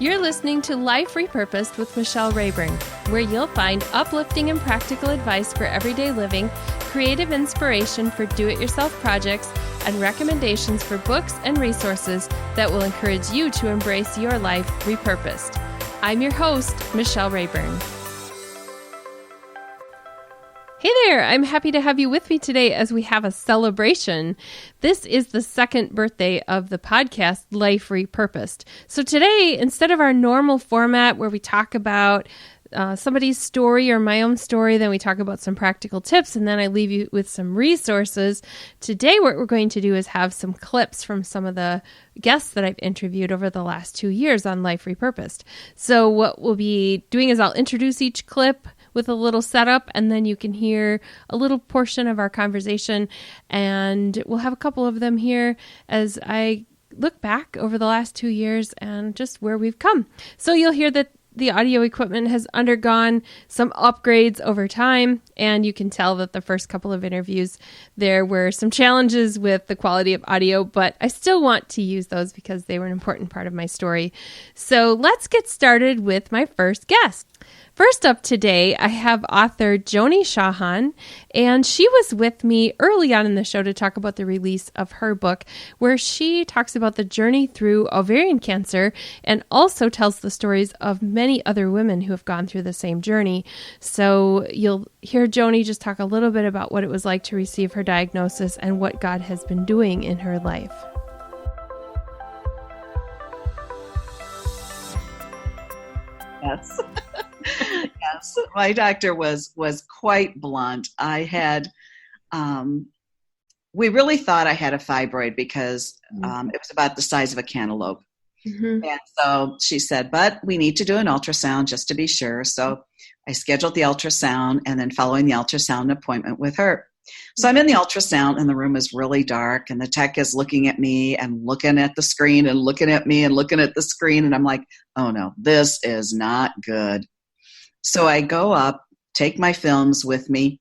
You're listening to Life Repurposed with Michelle Rayburn, where you'll find uplifting and practical advice for everyday living, creative inspiration for do-it-yourself projects, and recommendations for books and resources that will encourage you to embrace your life repurposed. I'm your host, Michelle Rayburn. Hey there, I'm happy to have you with me today as we have a celebration. This is the second birthday of the podcast, Life Repurposed. So today, instead of our normal format where we talk about somebody's story or my own story, then we talk about some practical tips, and then I leave you with some resources. Today, what we're going to do is have some clips from some of the guests that I've interviewed over the last 2 years on Life Repurposed. So what we'll be doing is I'll introduce each clip with a little setup, and then you can hear a little portion of our conversation, and we'll have a couple of them here as I look back over the last 2 years and just where we've come. So you'll hear that the audio equipment has undergone some upgrades over time, and you can tell that the first couple of interviews, there were some challenges with the quality of audio, but I still want to use those because they were an important part of my story. So let's get started with my first guest. First up today, I have author Joni Shahan, and she was with me early on in the show to talk about the release of her book, where she talks about the journey through ovarian cancer and also tells the stories of many other women who have gone through the same journey. So you'll hear Joni just talk a little bit about what it was like to receive her diagnosis and what God has been doing in her life. Yes. Yes. My doctor was quite blunt. I had, we really thought I had a fibroid because it was about the size of a cantaloupe. Mm-hmm. And so she said, but we need to do an ultrasound just to be sure. So I scheduled the ultrasound, and then following the ultrasound, an appointment with her. So I'm in the ultrasound, and the room is really dark, and the tech is looking at me and looking at the screen and looking at me and looking at the screen. And I'm like, oh no, this is not good. So I go up, take my films with me.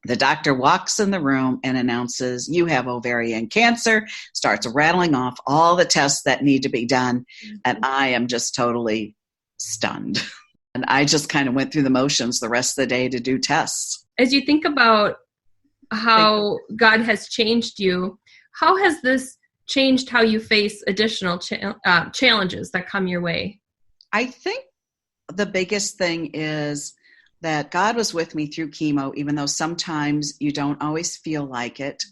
The doctor walks in the room and announces, you have ovarian cancer, starts rattling off all the tests that need to be done. And I am just totally stunned. And I just kind of went through the motions the rest of the day to do tests. As you think about how God has changed you, how has this changed how you face additional challenges that come your way? I think the biggest thing is that God was with me through chemo, even though sometimes you don't always feel like it,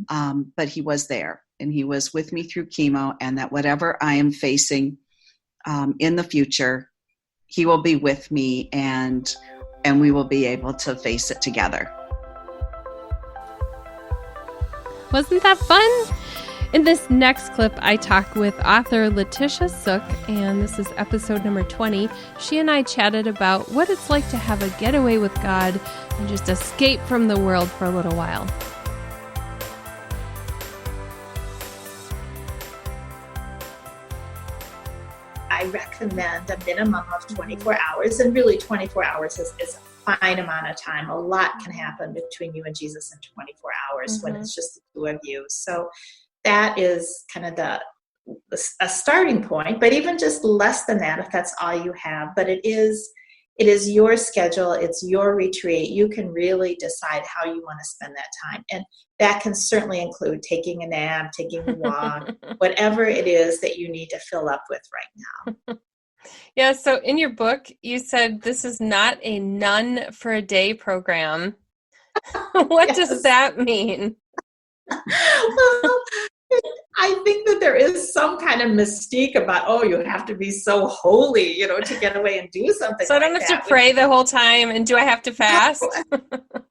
but he was there, and he was with me through chemo, and that whatever I am facing in the future, he will be with me, and we will be able to face it together. Wasn't that fun? In this next clip, I talk with author Letitia Sook, and this is episode number 20. She and I chatted about what it's like to have a getaway with God and just escape from the world for a little while. I recommend a minimum of 24 hours, and really 24 hours is a fine amount of time. A lot can happen between you and Jesus in 24 hours when it's just the two of you. So that is kind of a starting point, but even just less than that, if that's all you have. But it is your schedule. It's your retreat. You can really decide how you want to spend that time. And that can certainly include taking a nap, taking a walk, whatever it is that you need to fill up with right now. Yeah. So in your book, you said this is not a none for a day program. What does that mean? Well, I think that there is some kind of mystique about, you have to be so holy, to get away and do something. So I don't have to pray the whole time, and do I have to fast?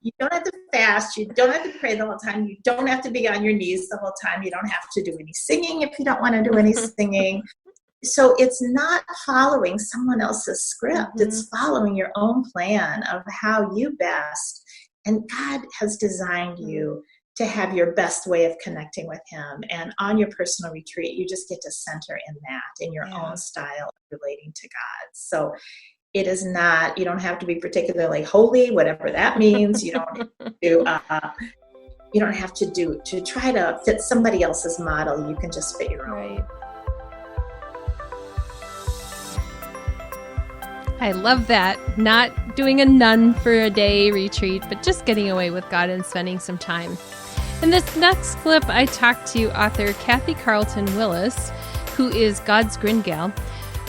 You don't have to fast. You don't have to pray the whole time. You don't have to be on your knees the whole time. You don't have to do any singing if you don't want to do any singing. So it's not following someone else's script. It's following your own plan of how you best. And God has designed you to have your best way of connecting with him. And on your personal retreat, you just get to center in that, in your own style of relating to God. So it is not, you don't have to be particularly holy, whatever that means. You don't have to try to fit somebody else's model. You can just fit your own. Right. I love that. Not doing a nun for a day retreat, but just getting away with God and spending some time. In this next clip, I talked to author Kathy Carlton Willis, who is God's Grin Gal,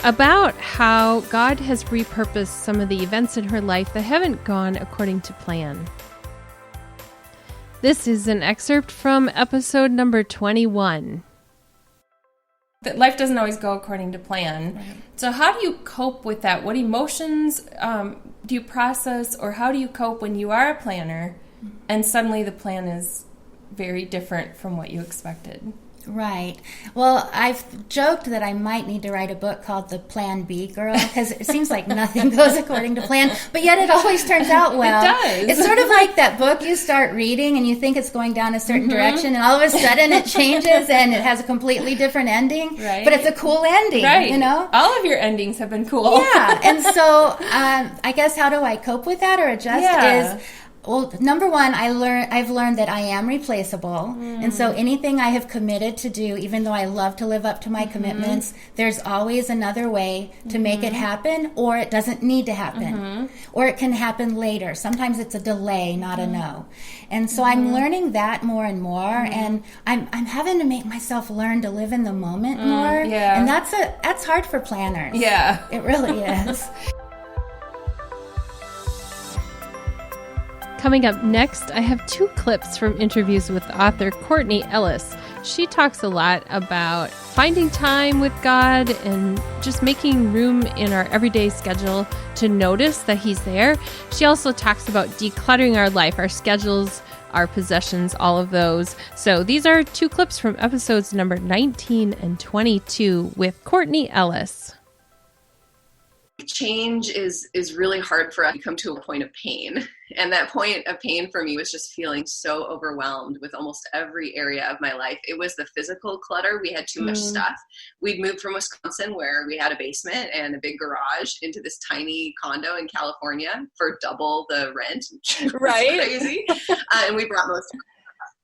about how God has repurposed some of the events in her life that haven't gone according to plan. This is an excerpt from episode number 21. That life doesn't always go according to plan. Right. So how do you cope with that? What emotions do you process, or how do you cope when you are a planner and suddenly the plan is very different from what you expected? Right. Well, I've joked that I might need to write a book called The Plan B Girl, because it seems like nothing goes according to plan, but yet it always turns out well. It does. It's sort of like that book you start reading and you think it's going down a certain direction, and all of a sudden it changes and it has a completely different ending. Right. But it's a cool ending, right. You know? All of your endings have been cool. Yeah. And so I guess how do I cope with that or adjust is... Well, number one, I've learned that I am replaceable. And so anything I have committed to do, even though I love to live up to my commitments, there's always another way to make it happen, or it doesn't need to happen. Or it can happen later. Sometimes it's a delay, not a no. And so I'm learning that more and more, and I'm having to make myself learn to live in the moment more. Yeah. And that's hard for planners. Yeah. It really is. Coming up next, I have 2 clips from interviews with author Courtney Ellis. She talks a lot about finding time with God and just making room in our everyday schedule to notice that He's there. She also talks about decluttering our life, our schedules, our possessions, all of those. So these are 2 clips from episodes number 19 and 22 with Courtney Ellis. Change is really hard for us to come to a point of pain. And that point of pain for me was just feeling so overwhelmed with almost every area of my life. It was the physical clutter. We had too much stuff. We'd moved from Wisconsin, where we had a basement and a big garage, into this tiny condo in California for double the rent. Right. Crazy. And we brought most of it.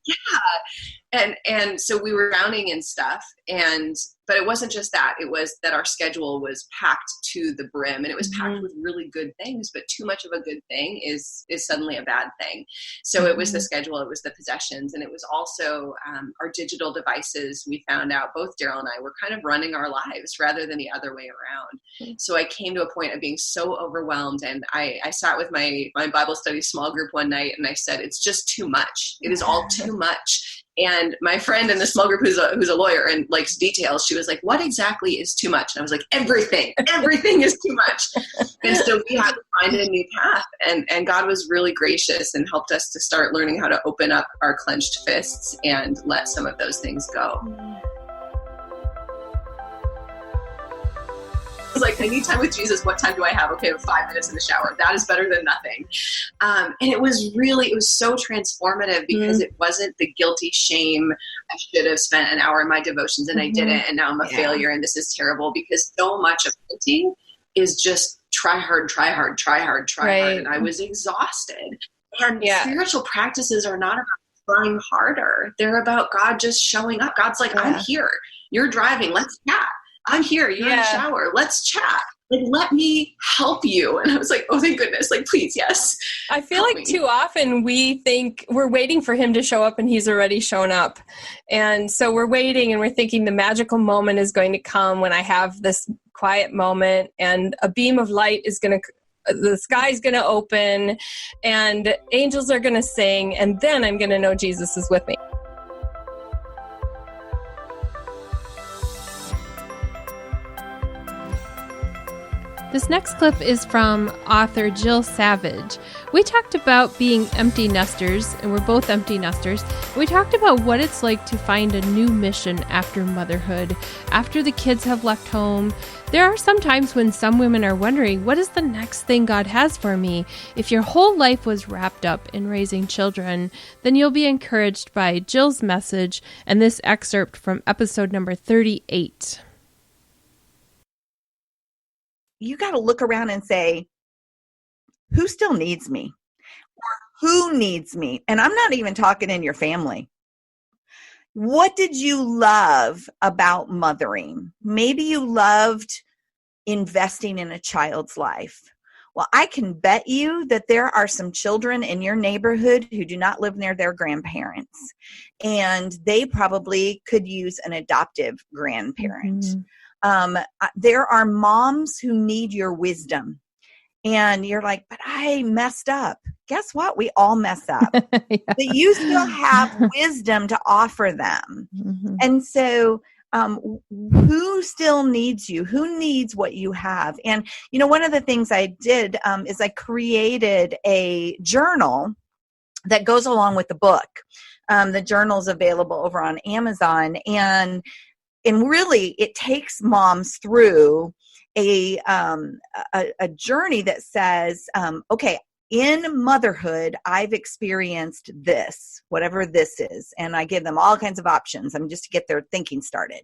Yeah. And so we were drowning in stuff, but it wasn't just that. It was that our schedule was packed to the brim, and it was packed with really good things, but too much of a good thing is suddenly a bad thing. So it was the schedule, it was the possessions, and it was also our digital devices. We found out, both Daryl and I, were kind of running our lives rather than the other way around. So I came to a point of being so overwhelmed, and I sat with my Bible study small group one night, and I said, it's just too much. It is all too much. And my friend in the small group, who's a lawyer and likes details, she was like, what exactly is too much? And I was like, everything is too much. And so we had to find a new path. And God was really gracious and helped us to start learning how to open up our clenched fists and let some of those things go. Like, I need time with Jesus. What time do I have? Okay, I have 5 minutes in the shower. That is better than nothing. And it was so transformative, because it wasn't the guilty shame. I should have spent an hour in my devotions and I didn't, and now I'm a failure and this is terrible, because so much of parenting is just try hard. And I was exhausted. And spiritual practices are not about trying harder. They're about God just showing up. God's like, I'm here. You're driving. Let's chat. I'm here. You're in the shower. Let's chat. Like, let me help you. And I was like, oh, thank goodness. Like, please, yes. I feel like too often we think we're waiting for Him to show up, and He's already shown up. And so we're waiting, and we're thinking the magical moment is going to come when I have this quiet moment, and a beam of light is going to, the sky's going to open, and angels are going to sing, and then I'm going to know Jesus is with me. This next clip is from author Jill Savage. We talked about being empty nesters, and we're both empty nesters. We talked about what it's like to find a new mission after motherhood, after the kids have left home. There are some times when some women are wondering, what is the next thing God has for me? If your whole life was wrapped up in raising children, then you'll be encouraged by Jill's message and this excerpt from episode number 38. You got to look around and say, who still needs me? Or who needs me? And I'm not even talking in your family. What did you love about mothering? Maybe you loved investing in a child's life. Well, I can bet you that there are some children in your neighborhood who do not live near their grandparents, and they probably could use an adoptive grandparent. There are moms who need your wisdom, and you're like, but I messed up. Guess what? We all mess up. Yeah. But you still have wisdom to offer them. And so who still needs you? Who needs what you have? And, one of the things I did is I created a journal that goes along with the book. The journal's available over on Amazon. And really, it takes moms through a journey that says, okay, in motherhood, I've experienced this, whatever this is. And I give them all kinds of options. Just to get their thinking started.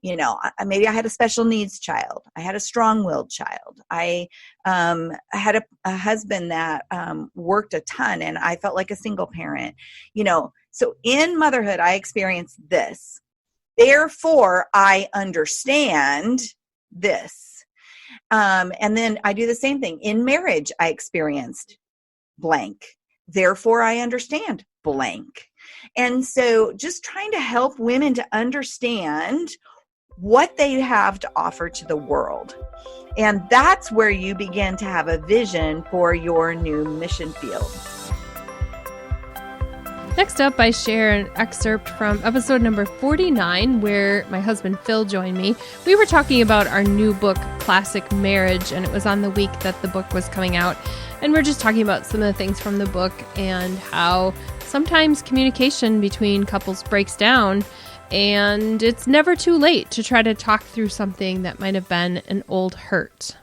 Maybe I had a special needs child. I had a strong-willed child. I had a husband that worked a ton, and I felt like a single parent. So in motherhood, I experienced this. Therefore, I understand this. And then I do the same thing. In marriage, I experienced blank. Therefore, I understand blank. And so just trying to help women to understand what they have to offer to the world. And that's where you begin to have a vision for your new mission field. Next up, I share an excerpt from episode number 49, where my husband Phil joined me. We were talking about our new book, Classic Marriage, and it was on the week that the book was coming out. And we're just talking about some of the things from the book and how sometimes communication between couples breaks down, and it's never too late to try to talk through something that might have been an old hurt.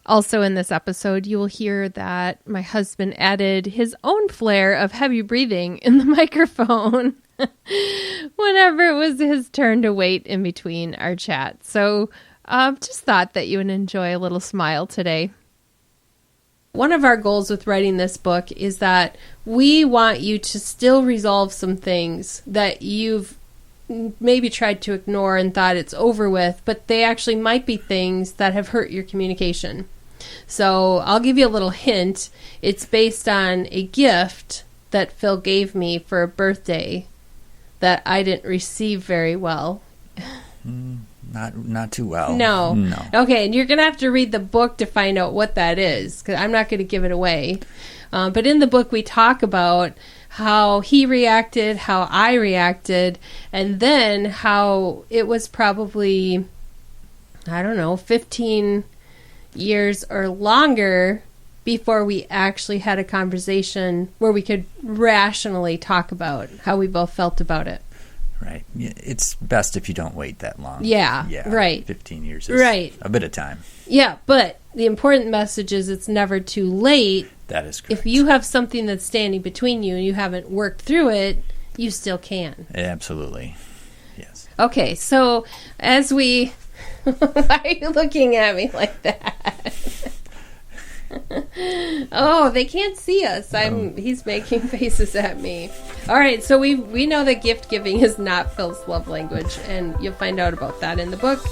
Also in this episode, you will hear that my husband added his own flair of heavy breathing in the microphone whenever it was his turn to wait in between our chat. So just thought that you would enjoy a little smile today. One of our goals with writing this book is that we want you to still resolve some things that you've maybe tried to ignore and thought it's over with, but they actually might be things that have hurt your communication. So I'll give you a little hint. It's based on a gift that Phil gave me for a birthday that I didn't receive very well. Not too well. No. Okay, and you're going to have to read the book to find out what that is, because I'm not going to give it away. But in the book, we talk about how he reacted, how I reacted, and then how it was probably, 15 years or longer before we actually had a conversation where we could rationally talk about how we both felt about it. Right. It's best if you don't wait that long. Yeah, right. 15 years is a bit of time. Yeah, but the important message is it's never too late. That is correct. If you have something that's standing between you and you haven't worked through it, you still can. Absolutely. Yes. Okay, so as we... Why are you looking at me like that? Oh, they can't see us. He's making faces at me. All right, so we know that gift giving is not Phil's love language, and you'll find out about that in the book.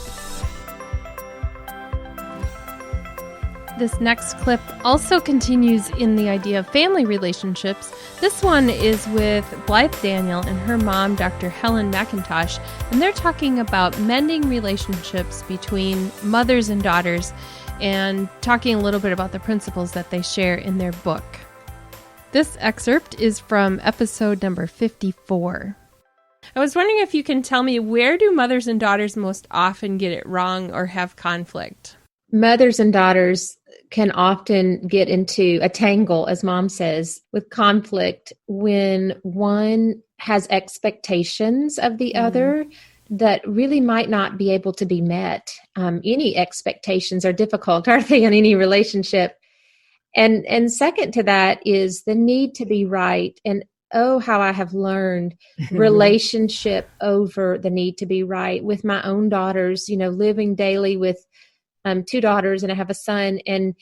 This next clip also continues in the idea of family relationships. This one is with Blythe Daniel and her mom, Dr. Helen McIntosh, and they're talking about mending relationships between mothers and daughters and talking a little bit about the principles that they share in their book. This excerpt is from episode number 54. I was wondering if you can tell me, where do mothers and daughters most often get it wrong or have conflict? Mothers and daughters can often get into a tangle, as Mom says, with conflict when one has expectations of the other that really might not be able to be met. Any expectations are difficult, aren't they, in any relationship? And second to that is the need to be right. And oh, how I have learned relationship over the need to be right with my own daughters, living daily with 2 daughters, and I have a son. And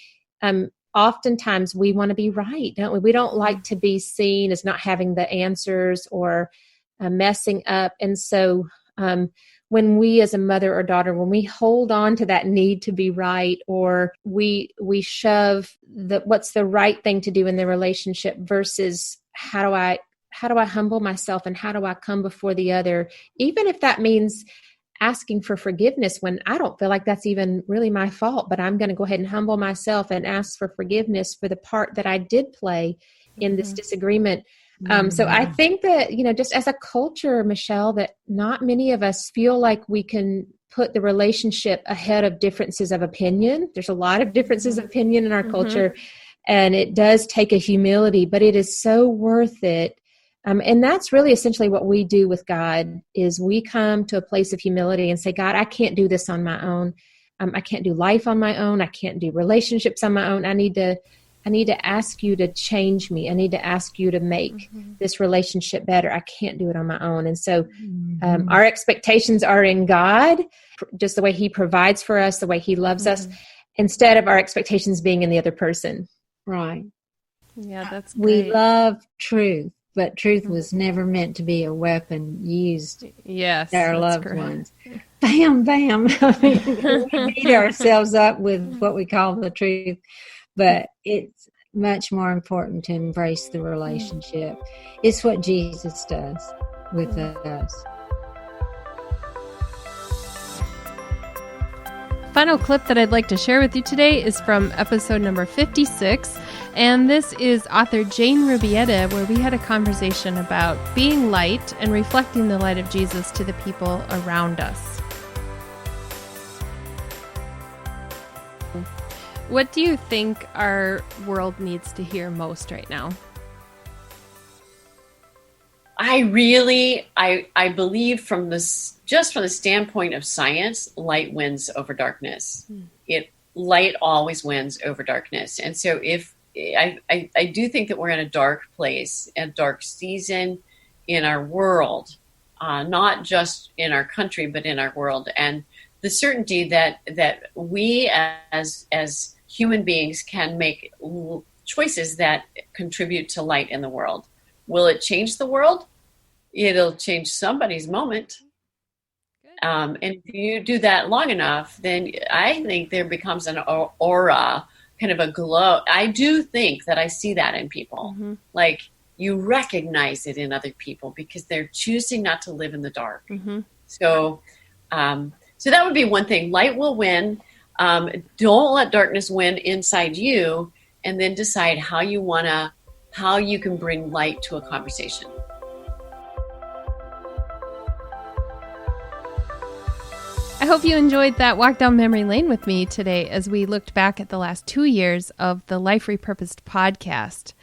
oftentimes we want to be right, don't we? We don't like to be seen as not having the answers or messing up. And so when we as a mother or daughter, when we hold on to that need to be right, or we shove what's the right thing to do in the relationship versus how do I humble myself and how do I come before the other, even if that means asking for forgiveness when I don't feel like that's even really my fault, but I'm going to go ahead and humble myself and ask for forgiveness for the part that I did play in this disagreement. So I think that, just as a culture, Michelle, that not many of us feel like we can put the relationship ahead of differences of opinion. There's a lot of differences of opinion in our culture, and it does take a humility, but it is so worth it. And that's really essentially what we do with God, is we come to a place of humility and say, God, I can't do this on my own. I can't do life on my own. I can't do relationships on my own. I need to ask you to change me. I need to ask you to make this relationship better. I can't do it on my own. And so our expectations are in God, just the way he provides for us, the way he loves us, instead of our expectations being in the other person. Right. Yeah, that's great. We love truth, but truth was never meant to be a weapon used against our loved ones. Bam, bam. We beat ourselves up with what we call the truth, but it's much more important to embrace the relationship. It's what Jesus does with us. Final clip that I'd like to share with you today is from episode number 56. And this is author Jane Rubietta, where we had a conversation about being light and reflecting the light of Jesus to the people around us. What do you think our world needs to hear most right now? I believe from the standpoint of science, light wins over darkness. Light always wins over darkness. And so I do think that we're in a dark place, a dark season in our world, not just in our country, but in our world. And the certainty that we as human beings can make choices that contribute to light in the world. Will it change the world? It'll change somebody's moment. And if you do that long enough, then I think there becomes an aura, kind of a glow. I do think that I see that in people. Like, you recognize it in other people because they're choosing not to live in the dark. So that would be one thing. Light will win. Don't let darkness win inside you, and then decide how you can bring light to a conversation. I hope you enjoyed that walk down memory lane with me today as we looked back at the last 2 years of the Life Repurposed podcast.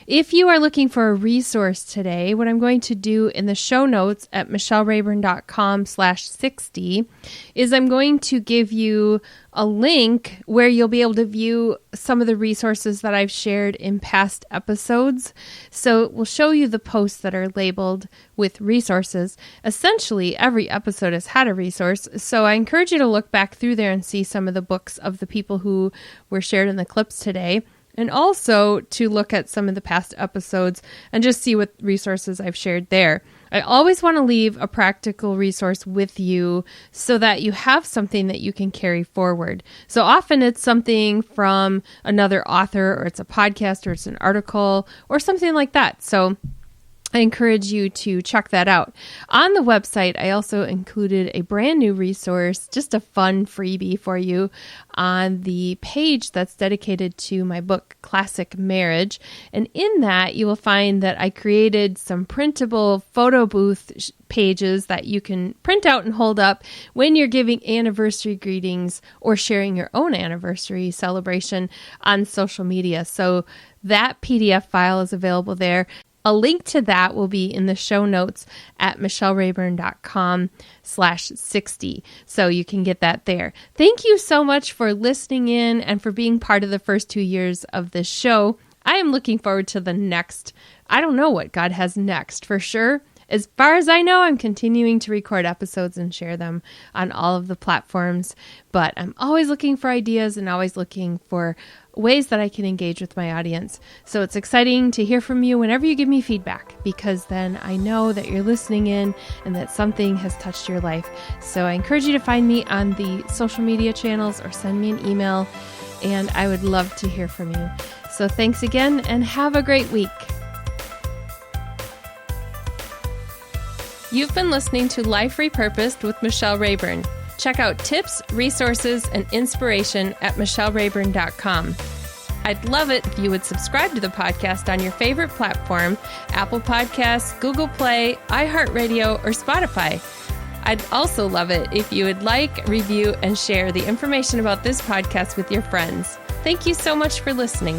If you are looking for a resource today, what I'm going to do in the show notes at michellerayburn.com/60 is I'm going to give you a link where you'll be able to view some of the resources that I've shared in past episodes. So we'll show you the posts that are labeled with resources. Essentially, every episode has had a resource. So I encourage you to look back through there and see some of the books of the people who were shared in the clips today. And also to look at some of the past episodes and just see what resources I've shared there. I always want to leave a practical resource with you so that you have something that you can carry forward. So often it's something from another author, or it's a podcast, or it's an article, or something like that. So I encourage you to check that out. On the website, I also included a brand new resource, just a fun freebie for you on the page that's dedicated to my book, Classic Marriage. And in that, you will find that I created some printable photo booth pages that you can print out and hold up when you're giving anniversary greetings or sharing your own anniversary celebration on social media. So that PDF file is available there. A link to that will be in the show notes at michellerayburn.com/60. So you can get that there. Thank you so much for listening in and for being part of the first 2 years of this show. I am looking forward to the next. I don't know what God has next for sure. as far as I know, I'm continuing to record episodes and share them on all of the platforms, but I'm always looking for ideas and always looking for ways that I can engage with my audience. So it's exciting to hear from you whenever you give me feedback, because then I know that you're listening in and that something has touched your life. So I encourage you to find me on the social media channels or send me an email, and I would love to hear from you. So thanks again, and have a great week. You've been listening to Life Repurposed with Michelle Rayburn. Check out tips, resources, and inspiration at michellerayburn.com. I'd love it if you would subscribe to the podcast on your favorite platform, Apple Podcasts, Google Play, iHeartRadio, or Spotify. I'd also love it if you would like, review, and share the information about this podcast with your friends. Thank you so much for listening.